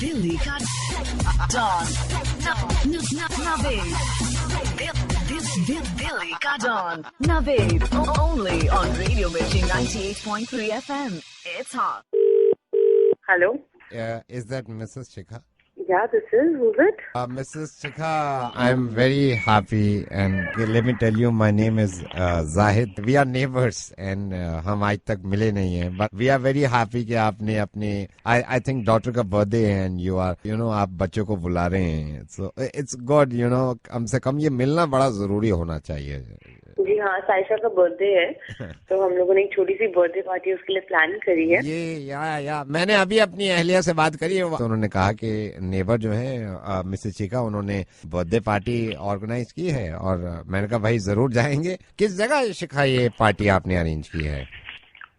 दिल्ली का डॉन नवेद दिल्ली का don Naved only on Radio Mirchi 98.3 FM. It's hot. Hello. Is that Mrs. Shikha? Yeah, this is. Who's it? Mrs. Shikha, I'm very happy and let me tell you, my name is Zahid. We are neighbors and हम आज तक मिले नहीं हैं. But we are very happy कि आपने अपने I think daughter का birthday है and you are आप बच्चों को बुला रहे हैं. So it's good, कम से कम ये मिलना बड़ा जरूरी होना चाहिए. जी हाँ, साइशा का बर्थडे है तो हम लोगों ने एक छोटी सी बर्थडे पार्टी उसके लिए प्लान करी है. ये मैंने अभी अपनी अहलिया से बात करी है तो उन्होंने कहा कि नेबर जो है मिसेस चिका उन्होंने बर्थडे पार्टी ऑर्गेनाइज की है और मैंने कहा भाई जरूर जाएंगे. किस जगह शिखा ये पार्टी आपने अरेंज की है?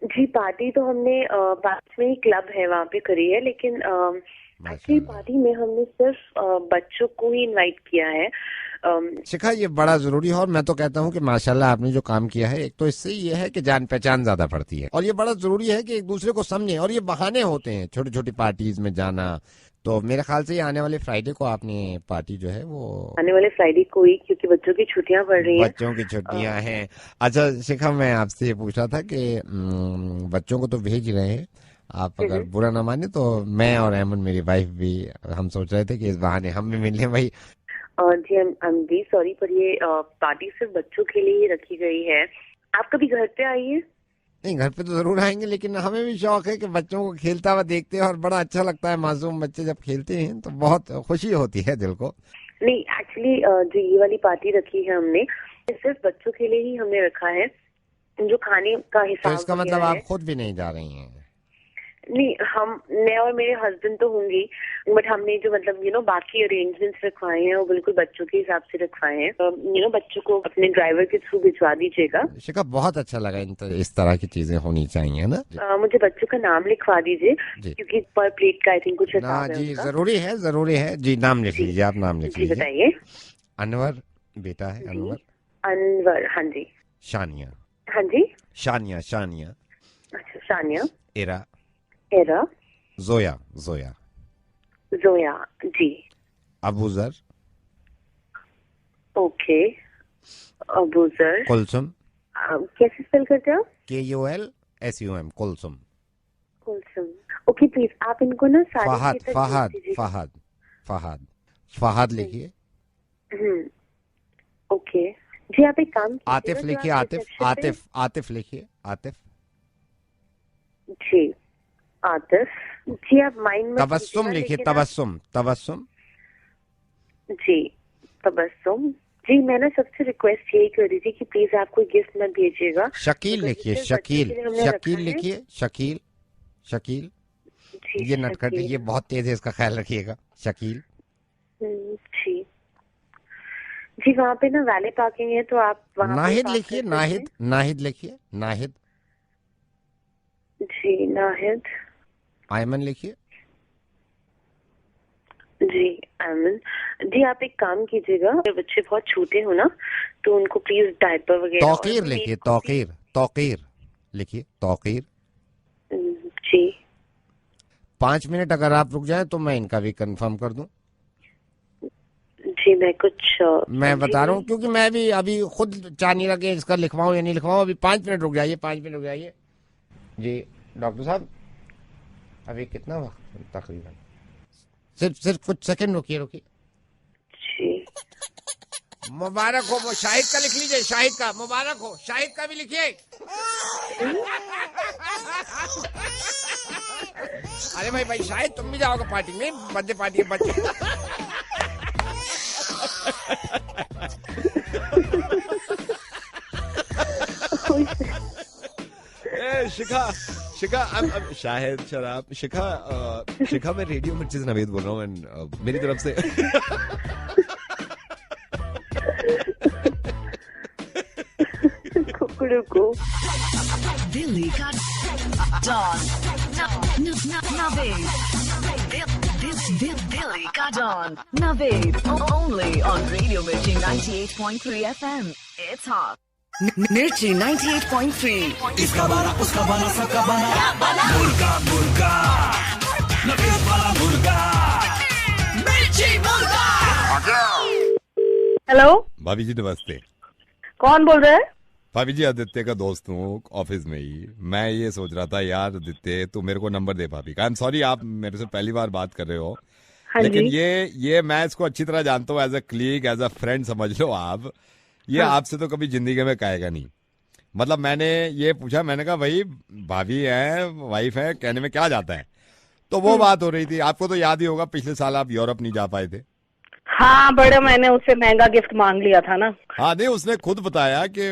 जी पार्टी तो हमने पास में ही क्लब है वहाँ पे करी है लेकिन एक्चुअली पार्टी में हमने सिर्फ बच्चों को ही इनवाइट किया है. शिखा ये बड़ा जरूरी है और मैं तो कहता हूँ कि माशाल्लाह आपने जो काम किया है एक तो इससे ये है कि जान पहचान ज्यादा पड़ती है और ये बड़ा जरूरी है कि एक दूसरे को समझें और ये बहाने होते हैं छोटी छोटी पार्टीज में जाना. तो मेरे ख्याल से ये आने वाले फ्राइडे को आपने पार्टी जो है वो आने वाले फ्राइडे को ही क्योंकि बच्चों की छुट्टियां पड़ रही हैं. बच्चों की छुट्टियां हैं. अच्छा शिखा मैं आपसे ये पूछ रहा था कि बच्चों को तो भेज रहे हैं आप अगर बुरा ना माने तो मैं और अहमद मेरी वाइफ भी हम सोच रहे थे कि इस बहाने हम भी मिल लें भाई. जी आई एम वेरी सॉरी पर ये पार्टी सिर्फ बच्चों के लिए ही रखी गई है. आप कभी घर पे आइए. नहीं घर पे तो जरूर आएंगे लेकिन हमें भी शौक है कि बच्चों को खेलता हुआ देखते हैं और बड़ा अच्छा लगता है. मासूम बच्चे जब खेलते हैं तो बहुत खुशी होती है दिल को. नहीं एक्चुअली जो ये वाली पार्टी रखी है हमने सिर्फ बच्चों के लिए ही हमने रखा है. जो खाने का हिसाब तो इसका मतलब आप खुद भी नहीं जा रही हैं? नहीं मैं और मेरे हस्बैंड तो होंगी बट हमने जो मतलब बाकी अरेंजमेंट्स रखवाए हैं वो बिल्कुल बच्चों के हिसाब से रखवाए हैं. बच्चों को अपने ड्राइवर के थ्रू भिजवा दीजिएगा. शिखा बहुत अच्छा लगा. इस तरह की चीजें होनी चाहिए ना. मुझे बच्चों का नाम लिखवा दीजिए क्योंकि पर प्लेट का आई थिंक कुछ जी जरूरी है जी. नाम लिख लीजिए आप. नाम लिख लीजिए. बताइए. अनवर बेटा है. अनवर. हाँ जी. शानिया. हाँ जी. शानिया. अच्छा शानिया. एरा. जोया. जी. अबूजर. ओके. अबूजर. कुलसुम. कैसे स्पेल करते हो? KULSUM. कुलसुम. ओके प्लीज आप इनको ना फहद लिखिए. ओके जी. आप एक काम आतिफ लिखिए. आतिफ लिखिए. आतिफ. जी आतिफ. जी आप माइंड में तबस्सुम लिखिए. तबस्सुम. जी तबस्सुम. जी मैं ना सबसे रिक्वेस्ट यही कर रही थी कि प्लीज आप कोई गिफ्ट मत भेजिएगा. शकील लिखिए. शकील. ये नटखट ये बहुत तेज है इसका ख्याल रखिएगा. शकील. जी वहाँ पे ना वैले पार्किंग है तो आप नाहिद लिखिए. नाहिद लिखिए. नाहिद. जी नाहिद. आयमन लिखिए. जी आयमन. जी आप एक काम कीजिएगा अगर बच्चे बहुत छोटे हो ना तो उनको प्लीज डायपर वगैरह. तौकीर लिखिए. तौकीर लिखिए. तौकीर. जी 5 मिनट अगर आप रुक जाए तो मैं इनका भी कंफर्म कर दूं. जी मैं बता रहा हूँ क्योंकि मैं भी अभी खुद चाह नहीं लगे इसका लिखवाऊं या नहीं लिखवाऊं. अभी 5 मिनट रुक जाइए. जी डॉक्टर साहब अभी कितना वक्त तकरीबन सिर्फ कुछ सेकंड रुकिए. जी मुबारक हो. वो शाहिद का लिख लीजिए. शाहिद का मुबारक हो. शाहिद का भी लिखिए. अरे भाई शाहिद तुम भी जाओगे पार्टी में. बर्थडे पार्टी है बच्चे. शिखा शाहिद शराब. शिखा मैं रेडियो मिर्ची नवेद बोल रहा हूँ मेरी तरफ से. को दिल्ली का डॉन नवेद. दिल्ली का don Naved only on Radio Mirchi 98.3 FM. It's hot. Mirchi 98.3. इसका बना उसका बना सबका बना मुर्गा नवेद वाला हेलो भाभी जी नमस्ते। कौन बोल रहे हैं? भाभी जी आदित्य का दोस्त हूँ ऑफिस में ही। मैं ये सोच रहा था यार आदित्य तू मेरे को नंबर दे भाभी का। आई एम सॉरी आप मेरे से पहली बार बात कर रहे हो। हाँ लेकिन जी। ये मैं इसको अच्छी तरह जानता हूँ, as a colleague as a friend समझ लो आप। ये हाँ। आपसे तो कभी जिंदगी में कहेगा नहीं। मतलब मैंने ये पूछा, मैंने कहा भाई भाभी है वाइफ है कहने में क्या जाता है। तो वो बात हो रही थी, आपको तो याद ही होगा पिछले साल आप यूरोप नहीं जा पाए थे। हाँ बड़े, मैंने उससे महंगा गिफ्ट मांग लिया था ना। हाँ नहीं, उसने खुद बताया कि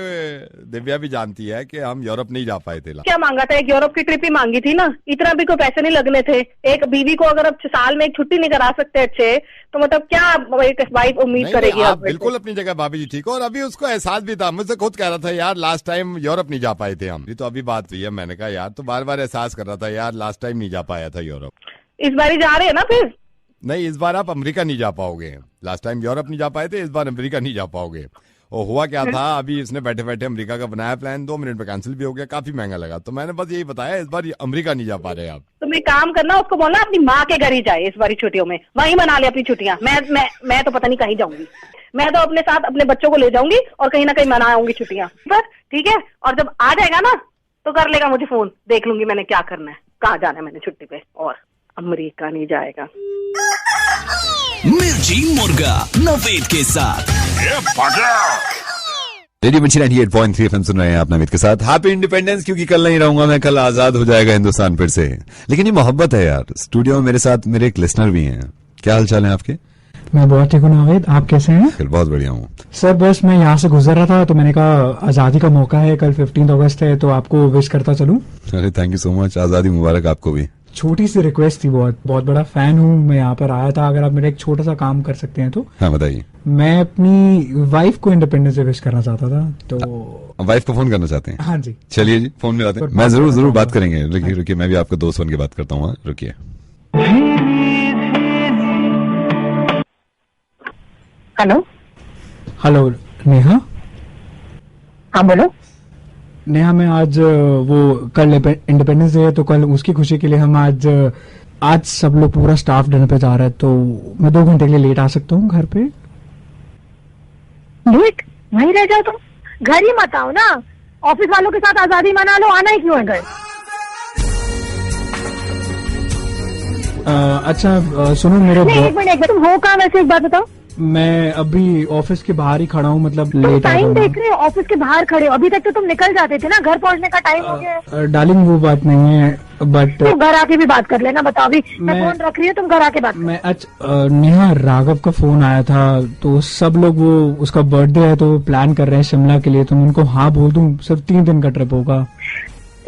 दिव्या भी जानती है कि हम यूरोप नहीं जा पाए थे। क्या मांगा था? एक यूरोप की ट्रिप ही मांगी थी ना। इतना भी कोई पैसे नहीं लगने थे। एक बीवी को अगर आप साल में एक छुट्टी नहीं करा सकते अच्छे, तो मतलब क्या एक वाइफ उम्मीद करेगी? आप बिल्कुल अपनी जगह भाभी जी ठीक हो। और अभी उसको एहसास भी था, मुझसे खुद कह रहा था यार लास्ट टाइम यूरोप नहीं जा पाए थे हम। तो अभी बात हुई है, मैंने कहा यार तो बार बार एहसास कर रहा था यार लास्ट टाइम नहीं जा पाया था यूरोप। इस बार ही जा रहे हैं ना फिर? नहीं, इस बार आप अमेरिका नहीं जा पाओगे। लास्ट टाइम यूरोप नहीं जा पाए थे, इस बार अमेरिका नहीं जा पाओगे। और हुआ क्या था, अभी इसने बैठे बैठे अमेरिका का बनाया प्लान, 2 मिनट में कैंसिल भी हो गया, काफी महंगा लगा। तो मैंने बस यही बताया इस बार अमेरिका नहीं जा पा रहे आप। तुम एक काम करना, उसको बोलना अपनी माँ के घर ही जाए इस बारी छुट्टियों में, वहीं मना ले अपनी छुट्टियां। मैं तो पता नहीं कहीं जाऊंगी। मैं तो अपने साथ अपने बच्चों को ले जाऊंगी और कहीं ना कहीं मनाऊंगी छुट्टियां पर, ठीक है? और जब आ जाएगा ना तो कर लेगा मुझे फोन, देख लूंगी मैंने क्या करना है, कहाँ जाना है मैंने छुट्टी पे। और अमेरिका नहीं जाएगा। मिर्ची मुर्गा नवेद के साथ रेडियो मिर्ची 98.3 एफएम सुन रहे हैं आप नवेद के साथ। हैप्पी इंडिपेंडेंस, क्योंकि कल नहीं रहूंगा मैं, कल आजाद हो जाएगा हिंदुस्तान फिर से। लेकिन ये मोहब्बत है यार। स्टूडियो में मेरे साथ मेरे एक लिसनर भी हैं। क्या हाल चाल है आपके? मैं बहुत ठीक हूँ नावेद, आप कैसे हैं? बहुत बढ़िया हूँ सर। बस मैं यहाँ से गुजर रहा था तो मैंने कहा आजादी का मौका है, कल 15 अगस्त है, तो आपको विश करता चलूं। अरे थैंक यू सो मच, आजादी मुबारक आपको भी। छोटी सी रिक्वेस्ट थी, बहुत बड़ा फैन हूँ मैं, यहाँ पर आया था, अगर आप मेरा एक छोटा सा काम कर सकते हैं तो। हाँ बताइए। मैं अपनी वाइफ को इंडिपेंडेंस डे विश करना चाहता था, तो वाइफ को फोन करना चाहते हैं? हाँ जी। चलिए जी फोन मिलाते हैं। मैं जरूर बात करेंगे। रुकिए मैं भी आपको दोस्त बन के बात करता हूँ। रुकिए। हेलो नेहा। हाँ बोलो। नेहा, मैं आज वो कल इंडिपेंडेंस डे है तो कल उसकी खुशी के लिए हम आज सब लोग पूरा स्टाफ डिनर पे जा रहा है, तो मैं 2 घंटे के लिए लेट आ सकता हूँ घर पे? लेट? वहीं रह जाओ तुम, घर ही मत आओ ना। ऑफिस वालों के साथ आजादी मना लो, आना ही क्यों है घर? अच्छा सुनो मेरे। एक मिनट, तुम हो कहाँ वैसे, एक बात बताओ। मैं अभी ऑफिस के बाहर ही खड़ा हूँ, मतलब लेट टाइम देख रहे हो? ऑफिस के बाहर खड़े हो, अभी तक तो तुम निकल जाते थे ना, घर पहुँचने का टाइम हो गया। डार्लिंग वो बात नहीं है, बट तुम घर आके भी बात कर लेना। बताओ, अभी मैं फोन रख रही हूँ, तुम घर आके बात। मैं नेहा, राघव का फोन आया था तो सब लोग, वो उसका बर्थडे है तो प्लान कर रहे हैं शिमला के लिए, तो मैं उनको हाँ बोल दूं? सिर्फ 3 दिन का ट्रिप होगा।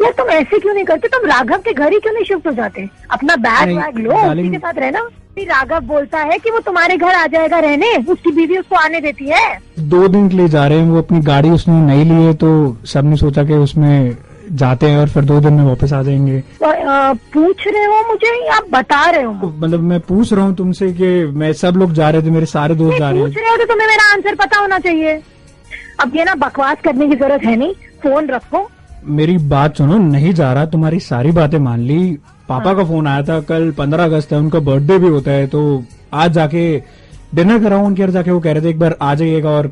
यार तुम ऐसे क्यों नहीं करते? तुम राघव के घर ही क्यों नहीं शिफ्ट हो जाते? अपना बैग वैग लो, उसी के साथ रहना। राघव बोलता है कि वो तुम्हारे घर आ जाएगा रहने, उसकी बीवी उसको आने देती है। 2 दिन के लिए जा रहे हैं, वो अपनी गाड़ी उसने नहीं ली है, तो सबने सोचा कि उसमें जाते हैं और फिर 2 दिन में वापस आ जाएंगे। पूछ रहे हो मुझे या बता रहे हो? मतलब मैं पूछ रहा हूँ तुमसे कि मैं, सब लोग जा रहे थे, मेरे सारे दोस्त जा रहे हैं। पूछ रहे हो तो तुम्हें मेरा आंसर पता होना चाहिए। अब ये ना बकवास करने की जरूरत है नहीं, फोन रखो। मेरी बात सुनो, नहीं जा रहा, तुम्हारी सारी बातें मान ली। पापा का फोन आया था, कल 15 अगस्त है, उनका बर्थडे भी होता है, तो आज जाके डिनर कराऊं उनके घर जाके। वो कह रहे थे एक बार आ जाइएगा। और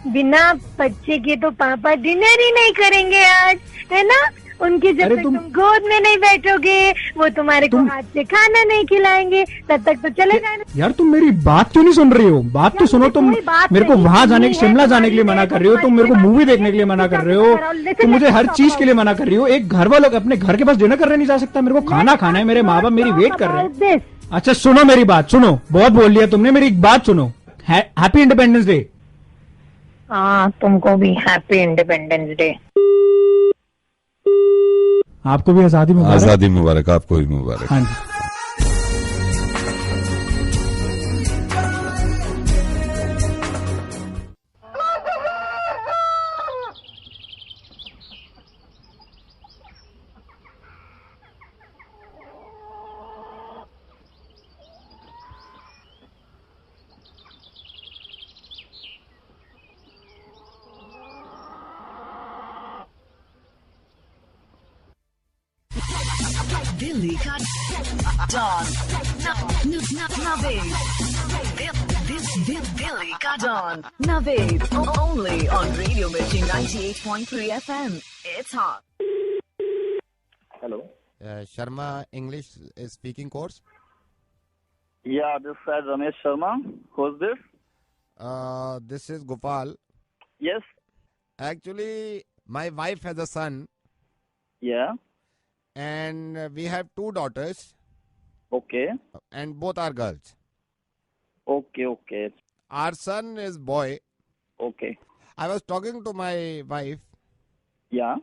बिना बच्चे के तो पापा डिनर ही नहीं करेंगे आज, है ना? उनके जब तक तुम गोद में नहीं बैठोगे, वो तुम्हारे को हाथ से खाना नहीं खिलाएंगे, तब तक तो चले जाना। यार तुम मेरी बात क्यों नहीं सुन रही हो? बात तो सुनो। तुम मेरे को वहाँ जाने के, शिमला जाने के लिए मना कर रही हो, तुम मेरे को मूवी देखने के लिए मना कर रहे हो, तुम मुझे हर चीज के लिए मना कर रही हो। एक घर वालों अपने घर के पास डिनर करने नहीं जा सकता? मेरे को खाना खाना है, मेरे माँ बाप मेरी वेट कर रहे हैं। अच्छा सुनो मेरी बात, सुनो, बहुत बोल लिया तुमने, मेरी एक बात सुनो। Happy independence day. हाँ तुमको भी हैप्पी इंडिपेंडेंस डे। आपको भी आजादी मुबारक। आजादी मुबारक, आपको भी मुबारक। हाँ जी। Delhi ka Dawn. Naved. Dilly ka Dawn. Naved, only on Radio Mirchi 98.3 FM. It's hot. Hello. Sharma English speaking course. Yeah, this is Ramesh Sharma. Who's this? This is Gopal. Yes. Actually, my wife has a son, Yeah. and we have 2 daughters, Okay. and both are girls. Okay. Our son is boy. Okay. I was talking to my wife. Yeah.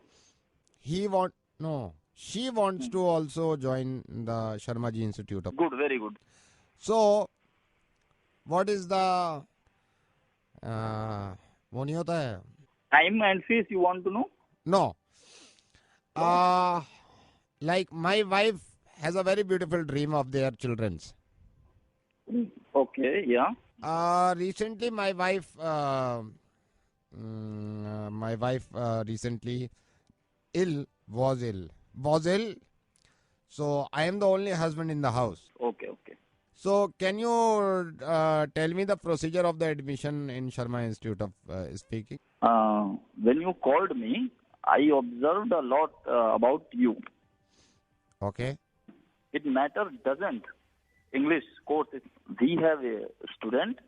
She wants to also join the Sharma Ji Institute. Good. Very good. So, what is the वो नहीं होता है? Time and fees you want to know? No. Like my wife has a very beautiful dream of their children's. Okay. Yeah. Recently, my wife recently was ill. So I am the only husband in the house. Okay. So can you tell me the procedure of the admission in Sharma Institute of Speaking? When you called me, I observed a lot about you. Okay. It matter doesn't. English course. We have a student,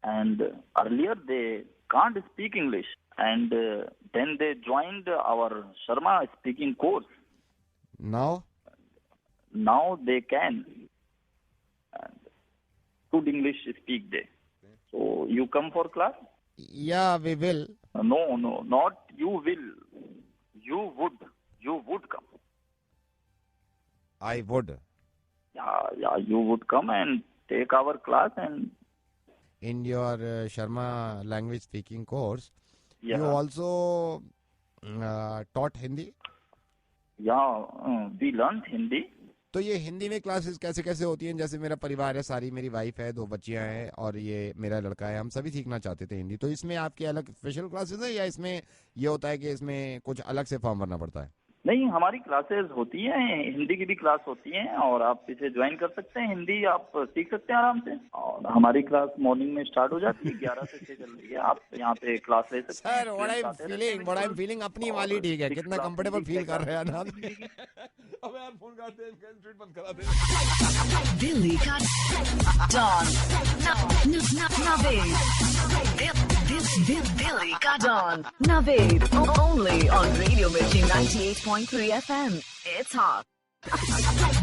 and earlier they can't speak English, and then they joined our Sharma speaking course. Now They can. And good English speak they. So you come for class? Yeah, we will. No, not you will. You would come. I would. Yeah, you would come and take our class and. In your Sharma language speaking course, Yeah. you also taught Hindi. Yeah, we learned Hindi. तो ये हिंदी में classes कैसे कैसे होती हैं? जैसे मेरा परिवार है, सारी मेरी वाइफ है, 2 बच्चियां हैं और ये मेरा लड़का है, हम सभी सीखना चाहते थे हिंदी। तो इसमें आपकी अलग स्पेशल क्लासेस है या इसमें ये होता है कि इसमें कुछ अलग से फॉर्म भरना पड़ता है? नहीं, हमारी क्लासेस होती हैं, हिंदी की भी क्लास होती हैं और आप इसे ज्वाइन कर सकते हैं। हिंदी आप सीख सकते हैं आराम से। और हमारी क्लास मॉर्निंग में स्टार्ट हो जाती है, 11 से 6 चल रही है। आप यहाँ पे क्लास ले सकते हैं। Sir, what I am feeling अपनी वाली ठीक है, कितना कंफर्टेबल फील कर रहे हैं ना। अब यार फोन काटते हैं, स्ट्रीट बंद करा दे। Dilly ka Dawn. Dilly ka Dawn. Naved, only on Radio Mirchi 98.3 FM. It's hot.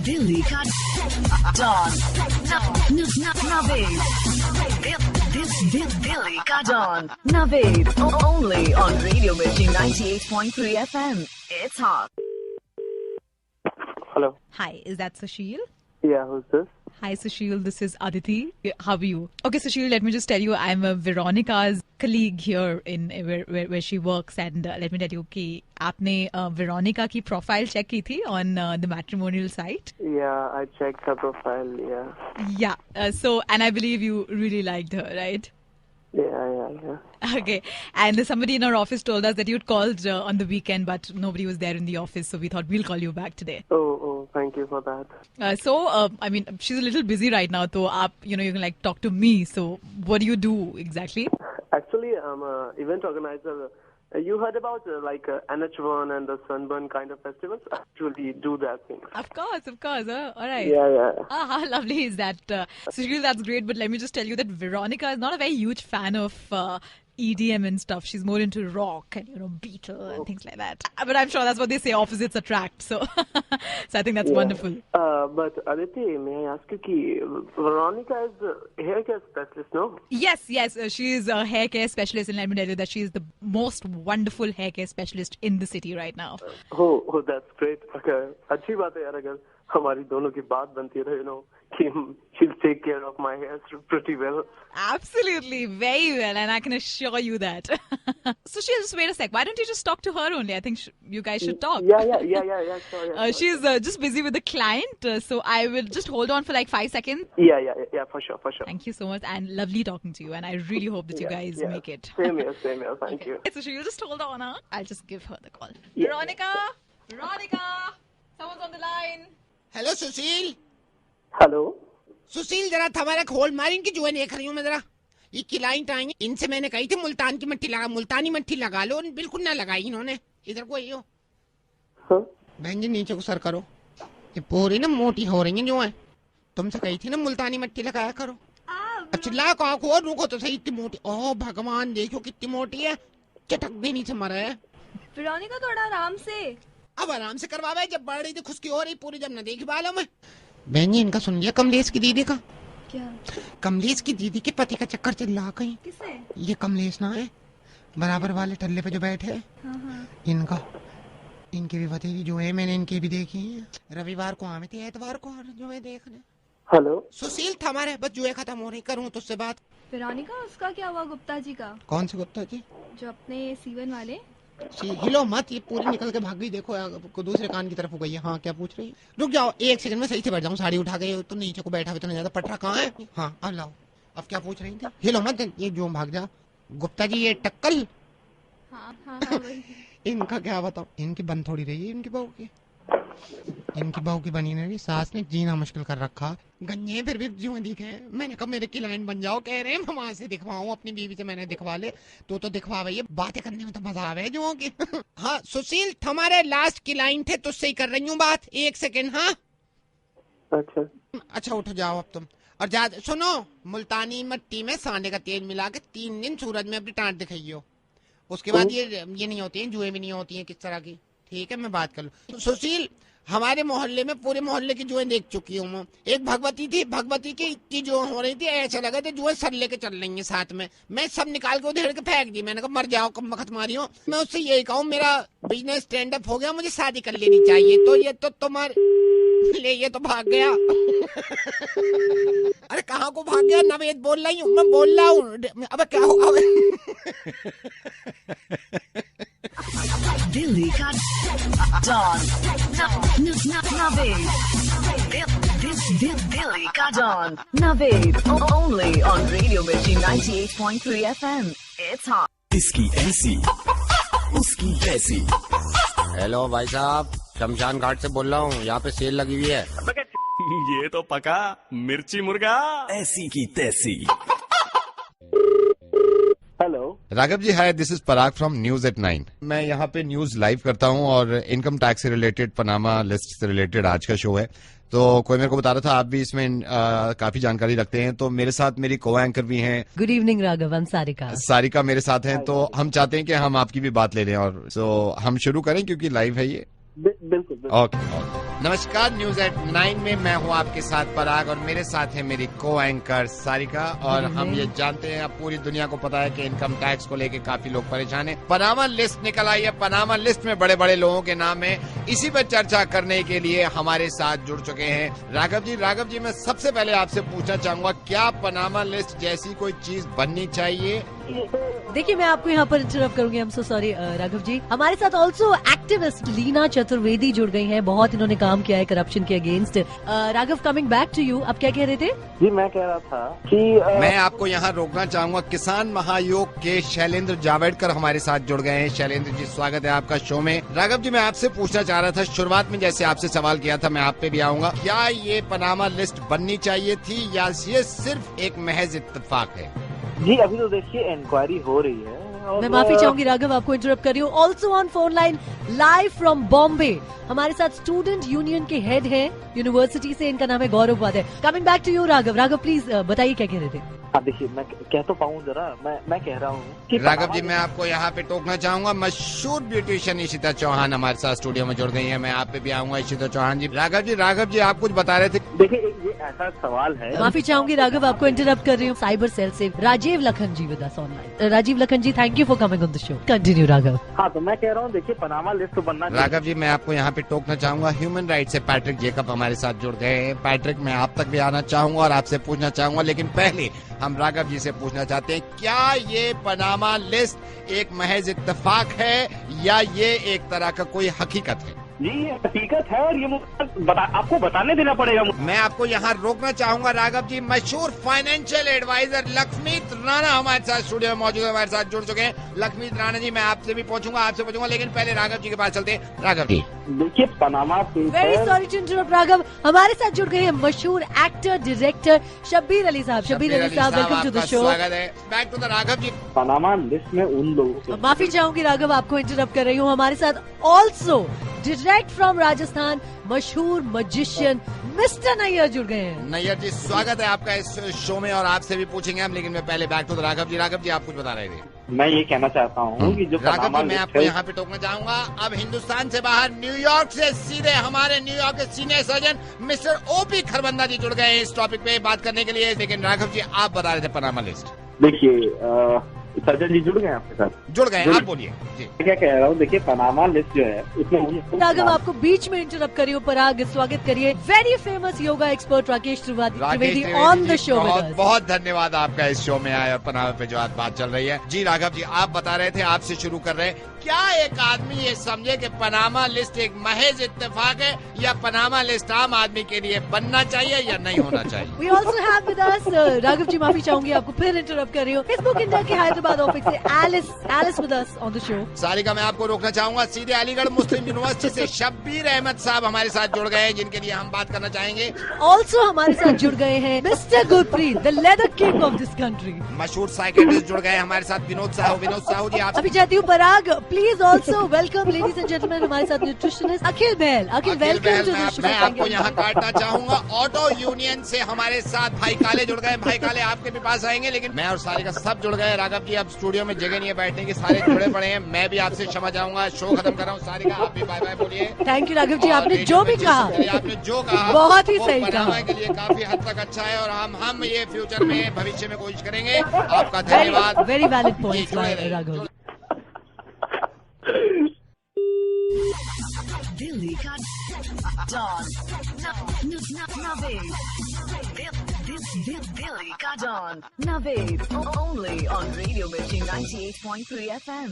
Dilly ka Dawn. Dilly ka Dawn. Naved, only on Radio Mirchi 98.3 FM. It's hot. Hello. Hi, is that Sushil? Yeah, who's this? Hi, Sushil. This is Aditi. How are you? Okay, Sushil, let me just tell you, I'm Veronica's colleague here in where she works, and let me tell you कि आपने Veronica की profile check की थी on the matrimonial site. Yeah, I checked her profile. Yeah. Yeah. So, and I believe you really liked her, right? Yeah. Okay. And somebody in our office told us that you'd called on the weekend, but nobody was there in the office, so we thought we'll call you back today. Oh, thank you for that. So, I mean, she's a little busy right now, so you can like talk to me. So, what do you do exactly? Actually, I'm an event organizer. You heard about NH1 and the Sunburn kind of festivals? I actually do that thing. Of course. All right. Yeah. How lovely is that? Sushil, that's great. But let me just tell you that Veronica is not a very huge fan of EDM and stuff. She's more into rock and, Beatle and things like that. But I'm sure that's what they say, opposites attract. So I think that's wonderful. But Aditi, may I ask you, Veronica is a hair care specialist, no? Yes. She is a hair care specialist, and let me tell you that she is the most wonderful hair care specialist in the city right now. Oh, that's great. Okay. अच्छी बात है यार, अगर हमारी दोनों की बात बनती रहे, she'll take care of my hair pretty well. Absolutely, very well, and I can assure you that. So she'll just wait a sec. Why don't you just talk to her only? I think you guys should talk. Yeah, sure. She's just busy with the client, so I will just hold on for like 5 seconds. Yeah, for sure. Thank you so much, and lovely talking to you, and I really hope that you guys make it. Same here, thank you. So she'll just hold on, huh? I'll just give her the call. Yeah. Veronica, someone's on the line. Hello Sushil. Hello Sushil, जरा हमारा खोल मार, इनकी जुएं देख रही हूँ मैं जरा। ये क्लाइंट आएंगे, इनसे मैंने कही थी मुल्तान की मट्टी लगा, मुल्तानी मट्टी लगा लो, बिल्कुल ना लगाई इन्होंने। इधर को यो बहन जी नीचे को सर करो, ये पूरी ना मोटी हो रही है जो है, तुमसे कही थी ना मुल्तानी मट्टी लगाया करो। अब चिल्ला को और रुको तो सही, इतनी मोटी, ओह भगवान देखो कितनी मोटी है, चटक भी नीचे मरा है। वेरोनिका थोड़ा आराम से, अब आराम से करवा भाई, जब बढ़ रही थी खुशकी हो रही पूरी, जब न देखी बालों में। बहन जी इनका सुन लिया कमलेश की दीदी का? क्या? कमलेश की दीदी के पति का चक्कर चल रहा कहीं। किसे? ये कमलेश ना है, बराबर वाले टल्ले पे जो बैठे है, इनका, इनकी भी भतीजी जो है, मैंने इनकी भी देखी है। रविवार को आए थे, एतवार को जो है देखने। हेलो सुशील था हमारे, बस जो है खत्म हो रही, करूँ तो उससे बात। वेरोनिका उसका क्या हुआ गुप्ता जी का? कौन से गुप्ता जी? जो अपने सीवन वाले। हिलो मत, ये पूरी निकल के भाग गई, देखो दूसरे कान की तरफ हो गई है। हाँ क्या पूछ रही है? रुक जाओ एक सेकंड में सही से बैठ जाऊँ, साड़ी उठा के तो नीचे को बैठा हुआ तो नहीं ज्यादा, पटरा कहाँ है? हाँ अब लाओ, अब क्या पूछ रही थी? हिलो मत, ये जो भाग जा। गुप्ता जी ये टक्कल। हाँ इनका क्या बताओ, इनकी बन थोड़ी रही है, इनकी बहू की, इनकी बहू की बनी नहीं, सास ने जीना मुश्किल कर रखा। गंजे फिर भी जो दिखे, मैंने कहा मेरे क्लाइंट बन जाओ, कह रहे हैं मैं वहां से दिखवाऊं, अपनी बीवी से मैंने दिखवा ले, तो दिखवा भैया, बातें करने में तो मजा आवे जो की। हाँ सुशील हमारे लास्ट क्लाइंट थे, तुझसे ही कर रही हूँ बात, एक सेकेंड। हाँ अच्छा उठ जाओ अब तुम, और सुनो, मुल्तानी मट्टी में सांडे का तेल मिला के 3 दिन सूरज में अपनी टांट दिखाइयो, उसके बाद ये नहीं होती है, जुए भी नहीं होती है किस तरह की, ठीक है मैं बात कर लूँ। सुशील हमारे मोहल्ले में, पूरे मोहल्ले की जुएं देख चुकी हूँ मैं। एक भगवती थी, भगवती की इतनी जो हो रही थी, ऐसा लगा था जुएं सर लेके चल रही हैं साथ में। मैं सब निकाल के उधेड़ के फेंक दी, मैंने कहा मर जाओ, कम वक्त मारी हो। मैं उससे यही कहूँ मेरा बिजनेस स्टैंड अप हो गया, मुझे शादी कर लेनी चाहिए, तो ये तो तुम्हारे ले, ये तो भाग गया। अरे कहाँ को भाग गया? नवेद बोल रही हूँ मैं, बोल रहा हूँ। अब क्या होगा? दिल्ली का डॉन नवेद, दिल्ली का don Naved, only on Radio Mirchi 98.3 FM. It's hot. इसकी ऐसी उसकी तैसी। हेलो भाई साहब, शमशान घाट से बोल रहा हूँ, यहाँ पे सेल लगी हुई है। ये तो पका मिर्ची मुर्गा, ऐसी की तैसी। Hello Raghav ji, hi, this is Parag from news at 9। मैं यहाँ पे न्यूज लाइव करता हूँ और इनकम टैक्स से रिलेटेड, पनामा लिस्ट से रिलेटेड आज का शो है। तो कोई मेरे को बता रहा था आप भी इसमें काफी जानकारी रखते हैं, तो मेरे साथ मेरी को एंकर भी हैं। गुड इवनिंग राघव, हम सारिका मेरे साथ हैं, तो हम चाहते हैं कि हम आपकी भी बात ले लें, और तो हम शुरू करें क्योंकि लाइव है ये। बिल्कुल। ओके। नमस्कार, न्यूज एट 9 में मैं हूँ आपके साथ पराग, और मेरे साथ है मेरी को एंकर सारिका। और हम ये जानते हैं, अब पूरी दुनिया को पता है कि इनकम टैक्स को लेके काफी लोग परेशान हैं। पनामा लिस्ट निकल आई है, पनामा लिस्ट में बड़े बड़े लोगों के नाम है। इसी पर चर्चा करने के लिए हमारे साथ जुड़ चुके हैं राघव जी, मैं सबसे पहले आपसे पूछना चाहूंगा, क्या पनामा लिस्ट जैसी कोई चीज बननी चाहिए? देखिए मैं आपको यहाँ पर इंटरप्ट करूंगी, I am so sorry Raghav ji. हमारे साथ ऑल्सो एक्टिविस्ट लीना चतुर्वेदी जुड़ गई हैं, बहुत इन्होंने काम किया है करप्शन के against. Raghav, coming back to you, आप क्या कह रहे थे? जी मैं कह रहा था कि मैं आपको यहाँ रोकना चाहूंगा, किसान महायोग के शैलेंद्र जावड़ेकर हमारे साथ जुड़ गए हैं। शैलेंद्र जी, स्वागत है आपका शो में। राघव जी, मैं आपसे पूछना चाह रहा था, शुरुआत में जैसे आपसे सवाल किया था, मैं आप पे भी आऊंगा, क्या ये पनामा लिस्ट बननी चाहिए थी या ये सिर्फ एक महज इत्तेफाक है? जी अभी तो देखिए इंक्वायरी हो रही है। मैं माफी चाहूंगी राघव, आपको इंटरप्ट कर रही हूँ। Also on phone line live from Bombay हमारे साथ स्टूडेंट यूनियन के हेड हैं यूनिवर्सिटी से, इनका नाम है Gaurav Wade. Coming back to you Raghav please बताइए क्या कह रहे थे? देखिए मैं कह तो पाऊँ जरा, मैं कह रहा हूँ राघव जी, मैं आपको यहाँ पे टोकना चाहूंगा, मशहूर ब्यूटिशियन इशिता चौहान हमारे साथ स्टूडियो में जुड़ गई है। मैं आप पे भी आऊंगा, इशिता चौहान जी। राघव जी आप कुछ बता रहे थे। देखिए ये ऐसा सवाल है, माफी चाहूंगी राघव, आपको इंटरप्ट कर रही हूँ। साइबर सेल से Rajiv Lakhan ji with us online. Rajiv Lakhan ji, thank you for coming on the show. Continue Raghav. हाँ तो मैं कह रहा हूँ, देखिए पनामा लिस्ट बनना। राघव जी, मैं आपको यहाँ पे टोकना चाहूंगा, ह्यूमन राइट से पैट्रिक जेकब हमारे साथ जुड़ गए हैं। पैट्रिक, मैं आप तक भी आना चाहूंगा और आपसे पूछना चाहूंगा, लेकिन पहले हम राघव जी से पूछना चाहते हैं, क्या ये पनामा लिस्ट एक महज इत्तेफाक है या ये एक तरह का कोई हकीकत है? जी ये हकीकत है और ये मुझे आपको बताने देना पड़ेगा। मैं आपको यहाँ रोकना चाहूंगा राघव जी। मशहूर फाइनेंशियल एडवाइजर लक्ष्मीत राणा हमारे साथ स्टूडियो में मौजूद है, हमारे साथ जुड़ चुके हैं। लक्ष्मीत राणा जी, मैं आपसे भी पूछूंगा, आपसे पूछूंगा, लेकिन पहले राघव जी के पास चलते हैं। राघव जी, देखिए Panama very sorry to interrupt Raghav, हमारे साथ जुड़ गए हैं मशहूर एक्टर डायरेक्टर शब्बीर अली साहब। शब्बीर अली साहब, वेलकम टू द शो। स्वागत है। Back to the Raghav ji. Panama list में उन लोगों माफी चाहूंगी राघव, आपको इंटरप्ट कर रही हूँ। हमारे साथ ऑल्सो डायरेक्ट फ्रॉम राजस्थान मशहूर मजिशियन मिस्टर नैयर जुड़ गए हैं। नैयर जी, स्वागत है आपका इस शो में और आपसे भी पूछेंगे हम, लेकिन मैं पहले बैक टू द राघव जी। राघव जी, आप कुछ बता रहे थे। मैं ये कहना चाहता हूँ कि जो राघव जी, मैं आपको यहाँ पे टोकना चाहूंगा। अब हिंदुस्तान से बाहर न्यूयॉर्क से सीधे हमारे न्यूयॉर्क के senior surgeon mister OP Kharbanda ji जुड़ गए हैं इस टॉपिक पे बात करने के लिए। लेकिन राघव जी, आप बता रहे थे पनामा लिस्ट। देखिए सर्जन जी जुड़ गए आपके साथ? जुड़ गए, आप बोलिए जी। क्या कह रहा हूँ, देखिए पनामा लिस्ट जो है उसमें राघव आपको बीच में इंटरप्ट करिए। पराग, स्वागत करिए very famous yoga expert Rakesh Trivedi on the show. बहुत धन्यवाद आपका इस शो में आए और पनामा पे जो आज बात चल रही है। जी राघव जी, आप बता रहे थे, आपसे शुरू कर रहे हैं। क्या एक आदमी ये समझे कि पनामा लिस्ट एक महज इत्तेफाक है या पनामा लिस्ट आम आदमी के लिए बनना चाहिए या नहीं होना चाहिए? We also have with us Raghav ji, माफी चाहूंगी आपको फिर इंटरप्ट कर रही हूँ। फेसबुक इंडिया के हैदराबाद ऑफिस से Alice with us on the show. Sarika, मैं आपको रोकना चाहूंगा। सीधे अलीगढ़ मुस्लिम यूनिवर्सिटी से शब्बीर अहमद साहब हमारे साथ जुड़ गए हैं, जिनके लिए हम बात करना चाहेंगे। ऑल्सो हमारे साथ जुड़ गए हैं mister Gurpreet, the leather king of this country. मशहूर साइकियाट्रिस्ट जुड़ गए हमारे साथ विनोद साहू जी। आप अभी चाहती हूँ Parag, please also welcome ladies and gentleman, हमारे साथ nutritionist Akhil Bahl. Akhil welcome to the show. मैं आपको यहाँ काटना चाहूंगा। ऑटो यूनियन से हमारे साथ भाई काले जुड़ गए। भाई काले, आपके भी पास आएंगे, लेकिन मैं और सारिका सब जुड़ गए। राघव जी, अब स्टूडियो में जगह नहीं है बैठने की, सारे जुड़े पड़े हैं। मैं भी आपसे क्षमा चाहूंगा, शो खत्म कर रहा हूँ। सारिका, आप भी बाय बाय बोलिए। थैंक यू राघव जी, आपने जो भी कहा, आपने जो कहा बहुत ही सही कहा, के लिए काफी हद तक अच्छा है और हम ये फ्यूचर में भविष्य में कोशिश करेंगे। आपका धन्यवाद। Very valid point Raghav. Delhi का डॉन दिल्ली का don Naved only on radio Mirchi 98.3 FM।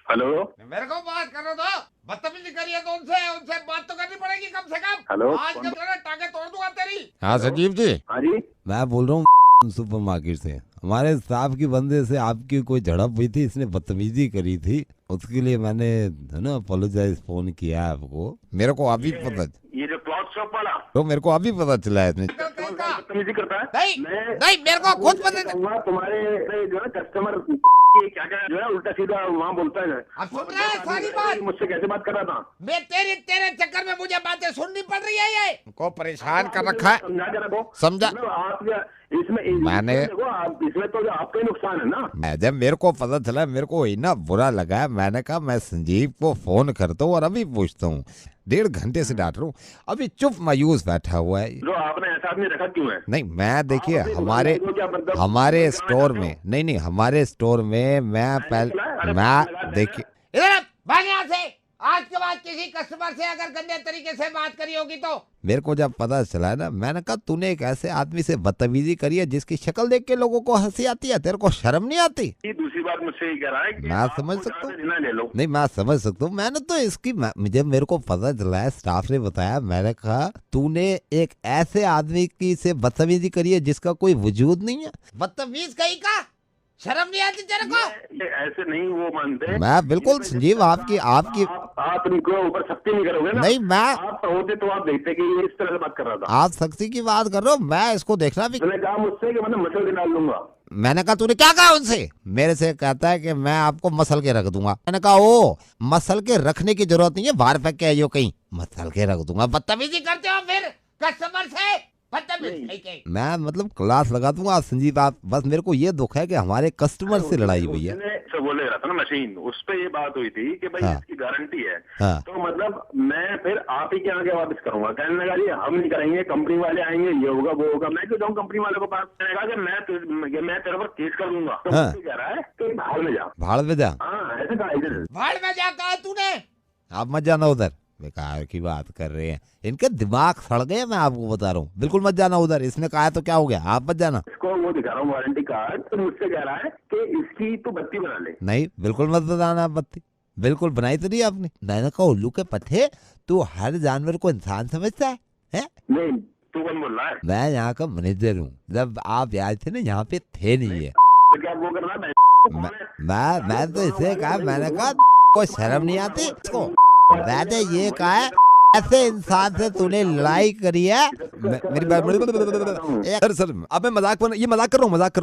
Hello, मेरे को बात करो तो बदतमीजी करिए तो उनसे बात तो करनी पड़ेगी कम से कम। हेलो, आज के टांगे तोड़ दूंगा तेरी। हाँ संजीव जी। हाँ जी, मैं बोल रहा हूँ सुपरमार्केट से। हमारे स्टाफ की बंदे से आपकी कोई झड़प हुई थी, इसने बदतमीजी करी थी, उसके लिए मैंने अपोलोजाइज फोन किया आपको। मेरे को अभी पता, ये जो क्लॉथ शॉप वाला तो मेरे को अभी पता चला है इसने बदतमीजी करता है। नहीं, मेरे को खुद पता चला। तुम्हारे जो है कस्टमर क्या जो है उल्टा सीधा वहाँ बोलता है। अब सुन रहा है सारी बात, मुझसे कैसे बात कर रहा था मैं? तेरे चक्कर में मुझे बातें सुननी पड़ रही है। ये को परेशान कर रखा है। समझा के रखो। समझा आप इसमें मैंने, इसमें तो आपका ही नुकसान है ना। जब मेरे को पता चला, मेरे को इतना बुरा लगा, मैंने कहा मैं संजीव को फोन करता हूँ और अभी पूछता हूँ। 1.5 घंटे से डांट रहा हूँ, अभी चुप मायूस बैठा हुआ है। जो आपने ऐसा आदमी रखा क्यों है? नहीं, मैं देखिए हमारे स्टोर में नहीं हमारे स्टोर में मैं देखिए इधर भाग यहाँ से। आज के बाद किसी कस्टमर से अगर गंदे तरीके से बात करी होगी तो मेरे को जब पता चला है ना, मैंने कहा तूने एक ऐसे आदमी से बदतमीजी करी है जिसकी शक्ल देख के लोगों को हंसी आती है, तेरे को शर्म नहीं आती? दूसरी बात मुझसे ही कह रहा है कि मैं समझ सकता हूँ। ले लो। नहीं, मैं समझ सकता हूँ। मैंने तो इसकी जब मेरे को पता चला है, स्टाफ ने बताया, मैंने कहा तूने एक ऐसे आदमी की से बदतमीजी करी है जिसका कोई वजूद नहीं है। बदतमीज कहीं का, शर्म नहीं आती तेरे को? ऐसे नहीं वो मानते। मैं बिल्कुल संजीव, आपकी आप उनको ऊपर सख्ती नहीं करोगे ना? नहीं, मैं आप होते तो आप देखते कि ये इस तरह से बात कर रहा था। आप सख्ती की बात कर रहे हो, मैं इसको देखना भी। मैंने कहा मुझसे कि मतलब मसल के डाल दूंगा। मैंने कहा तूने क्या कहा उनसे? मेरे से कहता है कि मैं आपको मसल के रख दूंगा। मैंने कहा ओ, मसल के रखने की जरूरत नहीं है, बाहर फेंक के आइयो कहीं, मसल के रख दूंगा। बदतमीजी करते हो फिर कस्टमर से? मैं मतलब क्लास लगा दूंगा संजीव। आप बस, मेरे को ये दुख है कि हमारे कस्टमर से लड़ाई हुई है। बोले रहा था ना मशीन, उस पे ये बात हुई थी कि भाई हाँ। इसकी गारंटी है। हाँ। तो मतलब मैं फिर आप ही के आगे वापस करूंगा। कहने लगा जी हम नहीं करेंगे, कंपनी वाले आएंगे, ये होगा वो होगा। मैं क्यों जाऊँ कंपनी वाले को पास? मैंने कहा कि मैं तेरे पर केस कर दूंगा। तो हाँ। कह रहा है कि भाड़ में जा। भाड़ में जा? हाँ, ऐसे कहा इधर। भाड़ में जा कहा तूने? आप मत जाना उधर, बेकार की बात कर रहे हैं। इनके दिमाग सड़ गए, मैं आपको बता रहा हूँ। बिल्कुल मत जाना उधर। इसने कहा तो क्या हो गया, आप मत जाना। इसको वो दिखा रहा हूँ वारंटी कार्ड, तो मुझसे कह रहा है कि इसकी तो बत्ती बना ले। नहीं, बिल्कुल मत बताना बत्ती। बिल्कुल बनाई तो नहीं आपने। मैंने कहा उल्लू के पट्टे, तू हर जानवर को इंसान समझता है? नहीं, तू कौन बोल रहा है? मैं यहाँ का मैनेजर हूँ। जब आप आए थे ना यहाँ पे थे नहीं है। तो क्या वो कर रहा है? मैं तो इसे कहा, मैंने कहा कोई शर्म नहीं आती इसको। मैंने ये कहा है ऐसे इंसान से तूने लड़ाई करी है। मेरी बात सर अब मैं मजाक कर रहा हूँ मजाक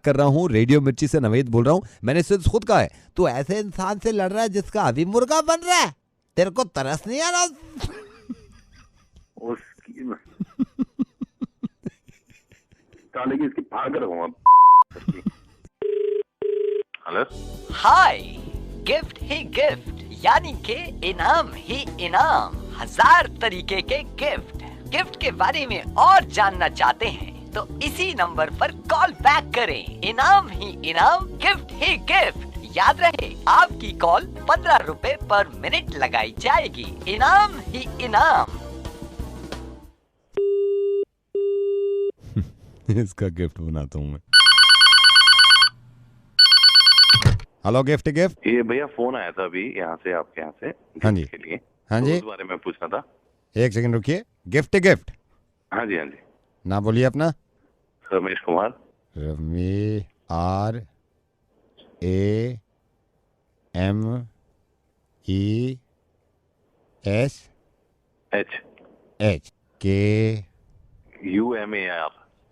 कर रहा हूँ। रेडियो मिर्ची से नवेद बोल रहा हूँ। मैंने इससे खुद कहा है तू ऐसे इंसान से लड़ रहा है जिसका अभी मुर्गा बन रहा है, तेरे को तरस नहीं आ रहा? साले की इसकी फाड़ कर रखूंगा। हेलो, हाय, गिफ्ट ही गिफ्ट यानी के इनाम ही इनाम। 1000 तरीके के गिफ्ट के बारे में और जानना चाहते हैं तो इसी नंबर पर कॉल बैक करें। इनाम ही इनाम, गिफ्ट ही गिफ्ट। याद रहे आपकी कॉल 15 रुपए पर मिनट लगाई जाएगी। इनाम ही इनाम। इसका गिफ्ट बनाता हूँ मैं। हेलो, गिफ्ट ये भैया फोन आया था अभी यहाँ से, आपके यहाँ से। हाँ जी, के लिए हाँ जी, उस बारे में पूछना था। एक सेकंड रुकिए। गिफ्ट हाँ जी, हाँ जी। ना बोलिए अपना। Ramesh Kumar. RAMESH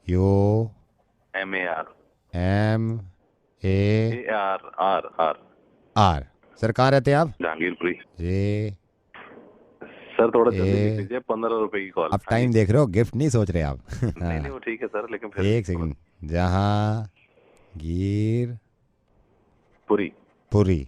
KUMAR। Sir कहाँ रहते हैं आप? जहांगीरपुरी। जी सर थोड़ा जल्दी कीजिए, 15 रुपए की कॉल। आप टाइम देख रहे हो, गिफ्ट नहीं सोच रहे आप। नहीं वो ठीक है सर, लेकिन फिर एक second. Jahangir Puri PURI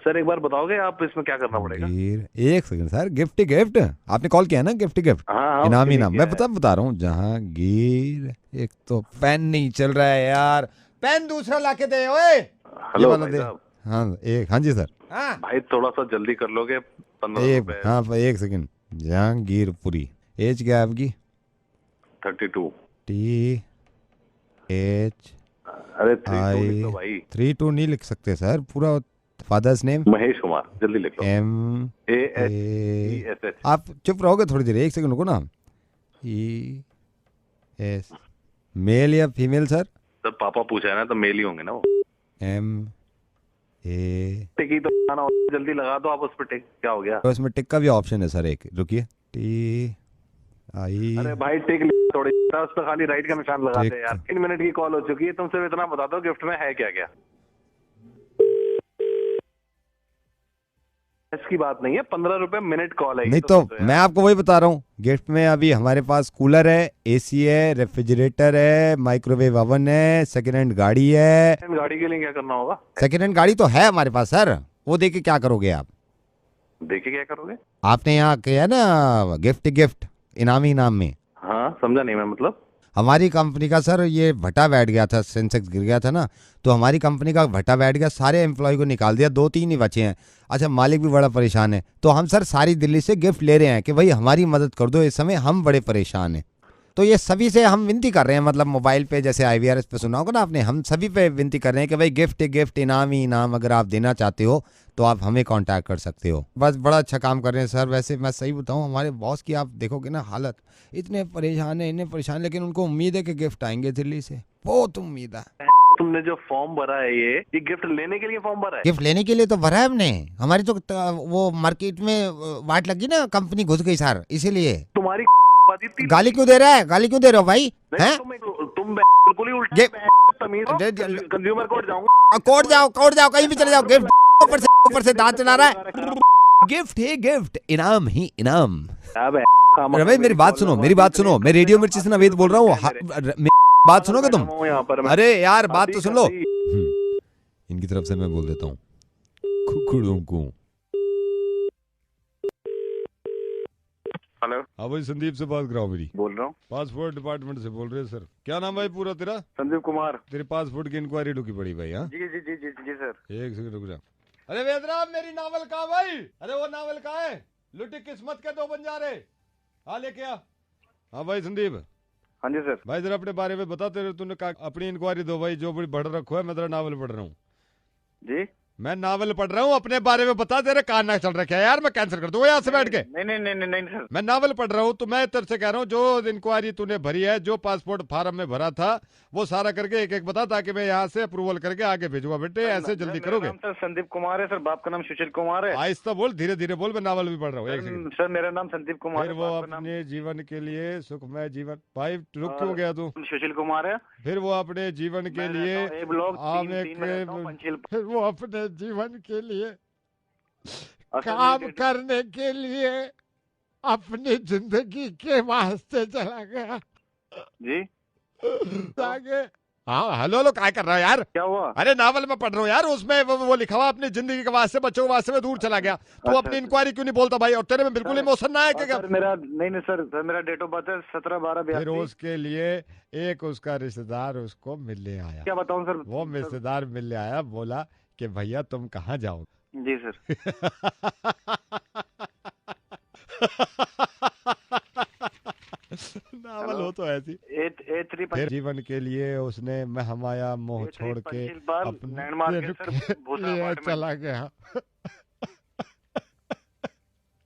sir, एक बार बताओगे आप इसमें क्या करना पड़ेगा? एक सेकंड सर। गिफ्ट आपने कॉल किया है ना? गिफ्ट इनाम ही नाम। मैं बता रहा हूँ। जहांगीर। एक तो पेन नहीं चल रहा है यार, पेन दूसरा लाके दे। ओए हेलो भाई साहब। हाँ जी सर। भाई थोड़ा सा जल्दी कर लोगे? 15 रुपए। हाँ एक सेकंड। जहांगीरपुरी। एज क्या है आपकी? 32। TH। अरे 32 लिख लो भाई। 32 नहीं लिख सकते सर, पूरा फादर्स नेम। महेश कुमार, जल्दी लिख लो। MAHESH। आप चुप रहोगे थोड़ी देर? एक सेकंड रुको ना। ES मेल या फीमेल सर? सर पापा पूछा है ना, तो मेल ही होंगे ना वो। MA। टिक ही तो आना, जल्दी लगा दो आप उस पर टिक। क्या हो गया? तो इसमें टिक का भी ऑप्शन है सर। एक रुकिए। TI। अरे भाई टिक थोड़ी, उस पर खाली राइट का निशान लगाते हैं यार। 3 मिनट की कॉल हो चुकी है, तुम सिर्फ इतना बता दो गिफ्ट में है क्या क्या। इसकी बात नहीं है, 15 रुपए मिनट कॉल है। नहीं तो मैं आपको वही बता रहा हूँ। गिफ्ट में अभी हमारे पास कूलर है, AC है, रेफ्रिजरेटर है, माइक्रोवेव ओवन है, सेकंड हैंड गाड़ी है। गाड़ी के लिए क्या करना होगा? सेकंड हैंड गाड़ी तो है हमारे पास सर। वो देके क्या करोगे आप? देखे क्या करोगे? आपने यहाँ किया ना गिफ्ट इनाम में। हाँ समझा नहीं मैं, मतलब हमारी कंपनी का सर ये भट्टा बैठ गया था, सेंसेक्स गिर गया था ना, तो हमारी कंपनी का भट्टा बैठ गया, सारे एम्प्लॉय को निकाल दिया, 2-3 ही बचे हैं। अच्छा, मालिक भी बड़ा परेशान है, तो हम सर सारी दिल्ली से गिफ्ट ले रहे हैं कि भाई हमारी मदद कर दो, इस समय हम बड़े परेशान हैं। तो ये सभी से हम विनती कर रहे हैं, मतलब मोबाइल पे जैसे IVRS पे सुना होगा ना आपने, हम सभी पे विनती कर रहे हैं कि भाई गिफ्ट इनाम ही इनाम अगर आप देना चाहते हो तो आप हमें कांटेक्ट कर सकते हो। बस बड़ा अच्छा काम कर रहे हैं सर। वैसे मैं सही बताऊं, हमारे बॉस की आप देखोगे ना हालत, इतने परेशान है, लेकिन उनको उम्मीद है कि गिफ्ट आएंगे दिल्ली से, बहुत उम्मीद है। तुमने जो फॉर्म भरा है ये गिफ्ट लेने के लिए फॉर्म भरा है? गिफ्ट लेने के लिए तो भरा है हमने। हमारी तो वो मार्केट में वाट लगी ना, कंपनी घुस गई सर, इसीलिए। तुम्हारी गाली क्यों दे रहा है? गाली क्यों दे रहे हो भाई? हैं? तुम बिल्कुल ही उल्टे कंज्यूमर कोर्ट जाऊंगा। कोर्ट जाओ कहीं भी चले जाओ। गिफ्ट ऊपर से दांत चला रहा है। गिफ्ट इनाम ही इनाम। रमेश मेरी बात सुनो, मैं रेडियो मिर्ची से नवेद बोल रहा हूँ। बात सुनोगे तुम? अरे यार बात तो सुन लो। इनकी तरफ से मैं बोल देता हूँ कुकुड़ों को। हेलो, हाँ भाई संदीप से बात कराओ मेरी। बोल रहा हूँ, पासपोर्ट डिपार्टमेंट से बोल रहे हैं सर। क्या नाम भाई पूरा तेरा? संदीप कुमार। तेरे पासपोर्ट की इंक्वायरी ढुकी पड़ी भाई। हाँ जी सर। एक सेकंड रुक जा। अरे वेदराम मेरी नावल कहाँ भाई? अरे वो नावल कहाँ है? लुटी किस्मत के 2 बंजारे। हाँ लेके आ। हाँ भाई संदीप, हाँ जी सर। भाई जरा अपने बारे में बता, तेरे तूने अपनी इंक्वायरी दो भाई, जो बड़ी बढ़ रखो है। मैं तेरा नावल पढ़ रहा हूँ जी। मैं नावल पढ़ रहा हूँ, अपने बारे में बता। तेरे कान ना चल रखे है यार, मैं कैंसिल कर दूंगा यहाँ से बैठ के। नहीं सर, मैं नावल पढ़ रहा हूँ, तो मैं तेरे से कह रहा हूँ जो इंक्वायरी तूने भरी है, जो पासपोर्ट फार्म में भरा था, वो सारा करके एक एक बता, ताकि मैं यहाँ से अप्रूवल करके आगे भेजूंगा। बेटे ऐसे जल्दी करोगे? सर संदीप कुमार है सर, बाप का नाम सुशील कुमार है। आहिस्ता बोल, धीरे धीरे बोल, मैं नावल भी पढ़ रहा हूँ। एक सेकंड सर, मेरा नाम संदीप कुमार है। वो अपने जीवन के लिए सुखमय जीवन, भाई रुक क्यों गया तू? सुशील कुमार है। फिर वो अपने जीवन के लिए फिर वो अपने जीवन के लिए काम करने के लिए अपनी जिंदगी के वास्ते चला गया जी। आगे हाँ, हेलो क्या कर रहा है यार? क्या हुआ? अरे नावल में पढ़ रहा हूँ यार, उसमें वो लिखा हुआ अपनी जिंदगी के वास्ते, बच्चों के वास्ते में दूर चला गया। तो अपनी इंक्वायरी क्यों नहीं बोलता भाई? और तेरे में बिल्कुल इमोशन ना है क्या? मेरा नहीं सर, मेरा डेट ऑफ बर्थ है 17/12/82। फिर उसके लिए एक उसका रिश्तेदार उसको मिलने आया। क्या बताऊं सर? वो रिश्तेदार मिलने आया, बोला कि भैया तुम कहाँ जाओगे? जी सर। नावल हो तो ऐसी। फिर जीवन के लिए उसने महमाया मोह छोड़ के अपने चला गया।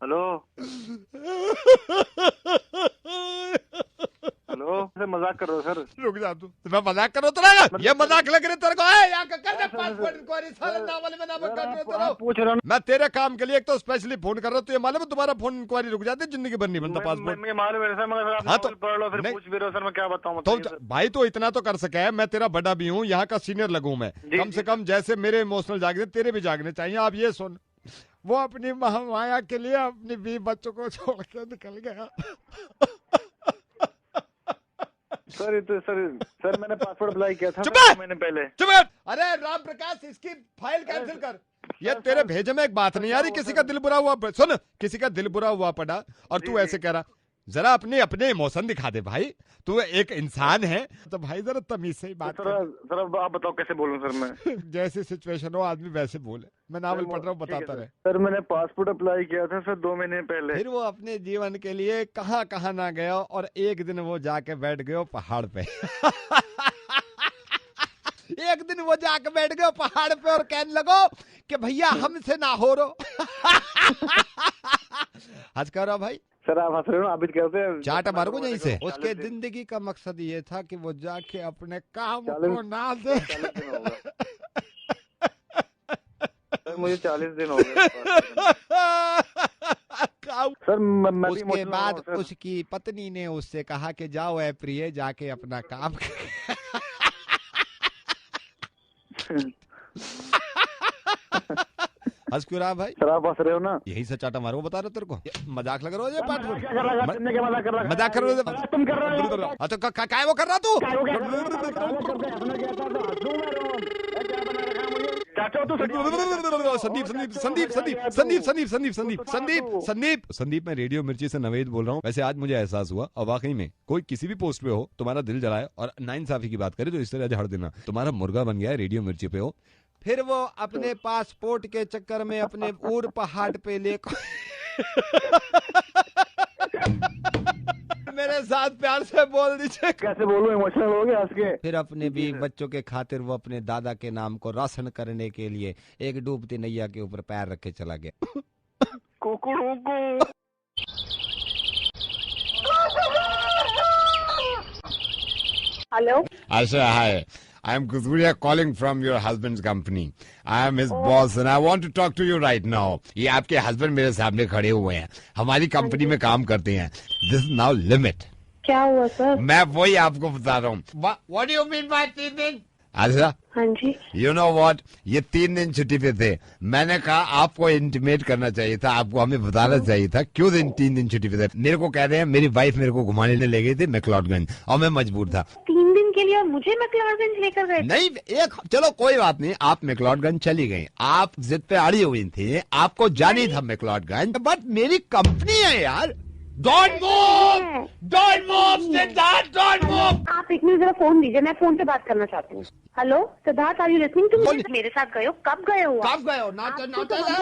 हेलो हेलो, मजाक कर रहे हो सर? रुक जा तू, मैं मजाक कर रहा हूँ? ये मजाक लग रही तेरे को? है पासपोर्ट इंक्वायरी सारे नावल में नावल पूछ रहा हूँ मैं तेरे काम के लिए। एक तो स्पेशली फोन कर रहा हूँ, तो ये मालूम है तुम्हारा फोन इंक्वायरी रुक जाती है, जिंदगी भर नहीं बनता पासपोर्ट। हाँ तो पूछ भी रहे हो सर, मैं क्या बताऊँ? तो भाई तो इतना तो कर सके है, मैं तेरा बड़ा भी हूँ, यहाँ का सीनियर लगूं मैं, कम से कम जैसे मेरे इमोशनल जागने तेरे भी जागने चाहिए। आप ये सुन, वो अपनी महामाया के लिए अपनी 20 बच्चों को छोड़ के निकल गया। सर मैंने पासपोर्ट अप्लाई किया था 2 महीने पहले। अरे राम प्रकाश, इसकी फाइल कैंसिल कर। ये तेरे भेजे में एक बात नहीं आ रही, किसी का दिल बुरा हुआ, सुन, किसी का दिल बुरा हुआ पड़ा और तू ऐसे कह रहा। जरा अपने इमोशन दिखा दे भाई, तू एक इंसान है तो भाई जरा तमीज से ही बात कर। सर आप बताओ कैसे बोलूं सर मैं? जैसी सिचुएशन हो आदमी वैसे बोले। मैं नावल पढ़ रहा हूँ, बताता रहे। सर मैंने पासपोर्ट अप्लाई किया था सर 2 महीने पहले। फिर वो अपने जीवन के लिए कहाँ कहाँ ना गया, और एक दिन वो जाके बैठ गए पहाड़ पे। एक दिन वो जाके बैठ गए पहाड़ पे और कहने लगो कि भैया हमसे ना हो रो। हंस कर रहा भाई? सर आप हंस रहे हो? आप कहते हैं चाटा मारो यहीं से। उसके जिंदगी का मकसद ये था कि वो जाके अपने काम को ना दे। मुझे 40 दिन हो गए सर। उसके बाद उसकी पत्नी ने उससे कहा कि जाओ ऐ प्रिय, जाके अपना काम। हंस क्यों रहा भाई? सर आप हंस रहे हो ना? यही से चाटा मारो, बता रहा तेरे को। मजाक लग रहा हो? ये मजाक कर रहा मजाक कर रहा हो? तुम कर रहे हो? तो काय वो कर रहा तू? संदीप मैं रेडियो मिर्ची से नवेद बोल रहा हूँ। वैसे आज मुझे एहसास हुआ, और वाकई में कोई किसी भी पोस्ट पे हो, तुम्हारा दिल जलाए और नाइंसाफी की बात करे तो इस तरह झाड़ देना। तुम्हारा मुर्गा बन गया है रेडियो मिर्ची पे हो। फिर वो अपने पासपोर्ट के चक्कर में अपने ऊर पहाड़ पे लेकर मेरे साथ प्यार से बोल दीजिए। कैसे बोलूं, इमोशनल हो गया उसके। फिर अपने भी बच्चों के खातिर वो अपने दादा के नाम को रोशन करने के लिए एक डूबती नैया के ऊपर पैर रख के चला गया। कुकड़ों को hello. Asha, hi. I am Kuzuria calling from your husband's company. I am his boss and I want to talk to you right now. ये आपके हस्बैंड मेरे सामने खड़े हुए हैं, हमारी कंपनी में काम करते हैं। This is now limit. क्या हुआ सर? मैं वही आपको बता रहा हूँ। What do you mean by 3 दिन? अच्छा, हाँ जी। You know what? ये 3 दिन छुट्टी पे थे। मैंने कहा आपको इंटीमेट करना चाहिए था, आपको हमें बताना चाहिए था क्यों 3 दिन छुट्टी पे थे। मेरे को कह रहे हैं मेरी वाइफ मेरे को घुमाने ले गई थी मैक्लोडगंज और मैं मजबूर था। 3 दिन के लिए और मुझे मैक्लोडगंज लेकर गए? नहीं, चलो कोई बात नहीं, आप मैक्लोडगंज चली गई, आप जिद पे अड़ी हुई थी, आपको जानी था मैक्लोडगंज, बट मेरी कंपनी है यार। Don't move! Don't move, Siddharth, don't move! आप एक मिनट जरा फोन दीजिए, मैं फोन पे बात करना चाहती हूँ। Hello Siddharth, are you listening to me? मेरे साथ गए हो? कब गए हो? कब गए हो?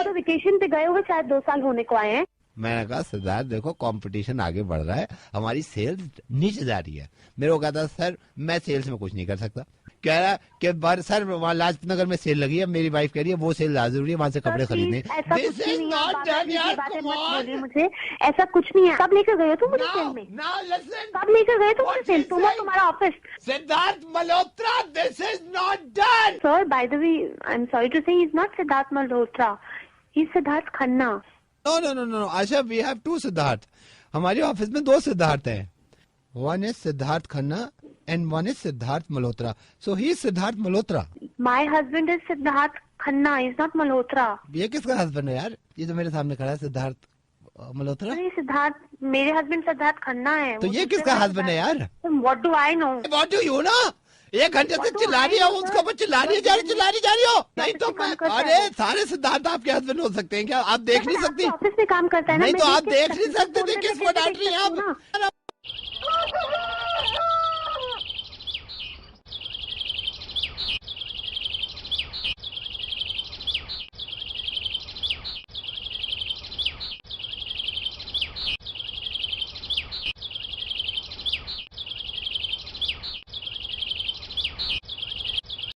तो वेकेशन पे गए हो, शायद 2 साल होने को आए हैं। मैंने कहा सिद्धार्थ देखो कंपटीशन आगे बढ़ रहा है, हमारी सेल्स नीचे जा रही है। मेरे को कहता सर मैं सेल्स में कुछ नहीं कर सकता। कह रहा कि सर वहाँ लाजपत नगर में सेल लगी है, मेरी वाइफ कह रही है वो सेल ज्यादा जरूरी है, वहाँ से कपड़े खरीदने। मुझे ऐसा कुछ नहीं है। कब लेकर गए तुम मुझे सेल में? कब लेकर गए तुम मुझे सेल? तुम और तुम्हारा office. Siddharth Malhotra, this is not done. Sir by the way I am sorry to say he is not Siddharth Malhotra, he is Siddharth Khanna. No Asha, we have two Siddharth. हमारे ऑफिस में 2 सिद्धार्थ हैं। One is Siddharth Khanna and one is Siddharth Malhotra. So he is Siddharth Malhotra. My husband is Siddharth Khanna, he is not Malhotra. ये किसका husband है यार? ये तो मेरे सामने खड़ा है सिद्धार्थ मल्होत्रा। अरे सिद्धार्थ, मेरे हस्बैंड सिद्धार्थ खन्ना है। तो ये किसका हस्बैंड है यार? What do I know? What do you know? 1 घंटे से चिल्ला रही हो उसके ऊपर, चिल्ला रही जा रही हो। नहीं तो मैं, अरे सारे सिद्धार्थ आपके हस्बैंड हो सकते हैं क्या? आप देख नहीं सकती? ऑफिस में काम करता है ना। नहीं तो आप देख नहीं सकते थे, किसको डांट रही हैं आप?